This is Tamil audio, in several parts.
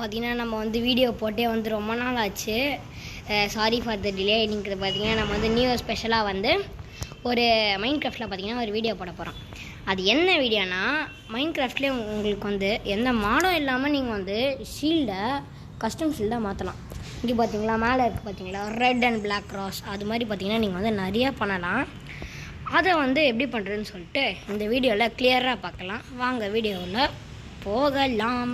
பார்த்தீங்கன்னா நம்ம வந்து வீடியோ போட்டே வந்து ரொம்ப நாள் ஆச்சு. Sorry for the delay. இன்னைக்கு பார்த்தீங்கன்னா நம்ம வந்து நியூ இயர் ஸ்பெஷலாக வந்து ஒரு மைன்கிராஃப்டில் பார்த்தீங்கன்னா ஒரு வீடியோ போட போகிறோம். அது என்ன வீடியோனா, மைன்கிராஃப்ட்லேயே உங்களுக்கு வந்து எந்த மாடம் இல்லாமல் நீங்கள் வந்து ஷீல்டை கஸ்டம் ஷீல்டாக மாற்றலாம். இங்கே பார்த்தீங்களா, மேலே இருக்குது பார்த்தீங்களா, ரெட் அண்ட் பிளாக் கிராஸ். அது மாதிரி பார்த்தீங்கன்னா நீங்கள் வந்து நிறையா பண்ணலாம். அதை வந்து எப்படி பண்ணுறதுன்னு சொல்லிட்டு இந்த வீடியோவில் கிளியராக பார்க்கலாம். வாங்க வீடியோவில் போகலாம்.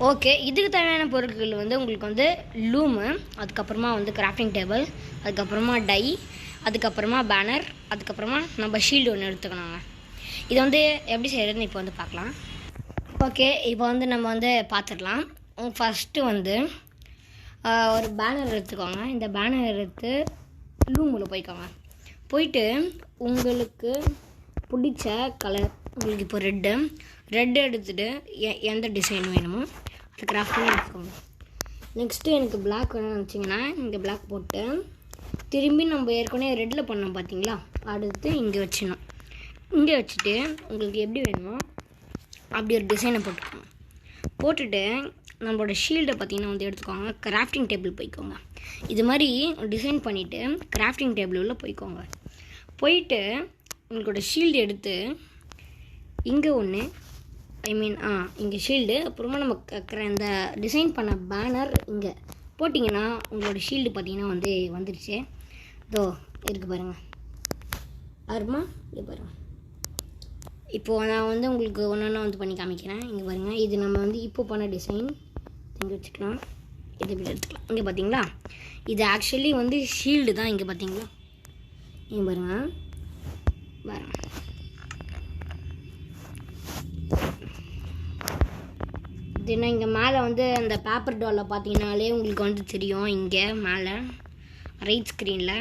ஓகே, இதுக்கு தேவையான பொருட்கள் வந்து உங்களுக்கு வந்து லூமு, அதுக்கப்புறமா வந்து கிராஃப்டிங் டேபிள், அதுக்கப்புறமா டை, அதுக்கப்புறமா பேனர், அதுக்கப்புறமா நம்ம ஷீல்டு ஒன்று எடுத்துக்கணுங்க. இதை வந்து எப்படி செய்கிறதுன்னு இப்போ வந்து பார்க்கலாம். ஓகே, இப்போ வந்து நம்ம வந்து பார்த்துடலாம். ஃபஸ்ட்டு வந்து ஒரு பேனர் எடுத்துக்கோங்க. இந்த பேனர் எடுத்து லூமில் போய்க்கோங்க. போயிட்டு உங்களுக்கு பிடிச்ச கலர், உங்களுக்கு இப்போ ரெட்டு எடுத்துகிட்டு எந்த டிசைன் வேணுமோ அது கிராஃப்ட் பண்ணி எடுத்துக்கோங்க. நெக்ஸ்ட்டு எனக்கு பிளாக் வேணும்னு நினச்சிங்கன்னா இங்கே பிளாக் போட்டு திரும்பி நம்ம ஏற்கனவே ரெட்டில் பண்ணோம் பார்த்தீங்களா, அடுத்து இங்கே வச்சிடணும். இங்கே வச்சுட்டு உங்களுக்கு எப்படி வேணுமோ அப்படி ஒரு டிசைனை போட்டுக்கோங்க. போட்டுட்டு நம்மளோட ஷீல்டை பார்த்திங்கன்னா வந்து எடுத்துக்கோங்க. கிராஃப்டிங் டேபிள் போய்க்கோங்க. இது மாதிரி டிசைன் பண்ணிவிட்டு கிராஃப்டிங் டேபிள் உள்ள போய்க்கோங்க. போயிட்டு உங்களோட ஷீல்டு எடுத்து இங்கே ஒன்று, இங்கே ஷீல்டு, அப்புறமா நம்ம இந்த டிசைன் பண்ண பேனர் இங்கே போட்டிங்கன்னா உங்களோட ஷீல்டு பார்த்திங்கன்னா வந்து வந்துடுச்சு. இதோ இருக்குது பாருங்கள், அருமா இது பாருங்கள். இப்போது நான் வந்து உங்களுக்கு ஒன்று ஒன்றா வந்து பண்ணி காமிக்கிறேன். இங்கே பாருங்கள், இது நம்ம வந்து இப்போ பண்ண டிசைன் இங்கே வச்சுக்கலாம். இது இப்படி எடுத்துக்கலாம். இங்கே பார்த்தீங்களா, இது ஆக்சுவலி வந்து ஷீல்டு தான். இங்கே பார்த்தீங்களா, இங்கே பாருங்கள் பாருங்கள். இதுனா இங்கே மேலே வந்து அந்த பேப்பர் டாலில் பார்த்தீங்கன்னாலே உங்களுக்கு வந்து தெரியும். இங்கே மேலே ரைட் ஸ்க்ரீனில்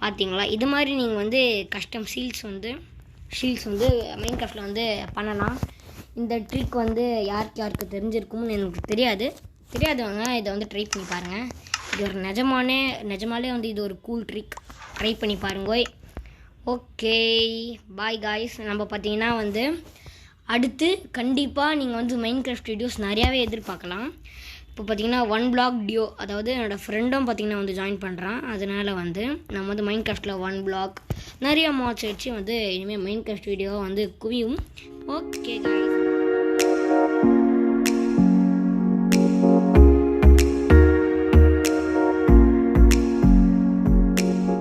பார்த்தீங்களா, இது மாதிரி நீங்கள் வந்து கஸ்டம் ஷீல்ட்ஸ் வந்து மைன்கிராஃப்டில் வந்து பண்ணலாம். இந்த ட்ரிக் வந்து யாருக்கு தெரிஞ்சிருக்கும்னு எனக்கு தெரியாதவங்க இதை வந்து ட்ரை பண்ணி பாருங்கள். இது ஒரு நிஜமாலே வந்து இது ஒரு கூல் ட்ரிக். ட்ரை பண்ணி பாருங்க. Okay, bye guys. நம்ம பார்த்தீங்கன்னா வந்து அடுத்து கண்டிப்பாக நீங்கள் வந்து மைன்கிராஃப்ட் வீடியோஸ் நிறையாவே எதிர்பார்க்கலாம். இப்போ பார்த்தீங்கன்னா 1 block டியோ, அதாவது என்னோடய ஃப்ரெண்டும் பார்த்தீங்கன்னா வந்து ஜாயின் பண்ணுறான். அதனால் வந்து நம்ம வந்து மைன்கிராஃப்டில் 1 block நிறையா மாட்ஸ் வச்சு வந்து இனிமேல் மைன்கிராஃப்ட் வீடியோ வந்து குவியும். Okay guys.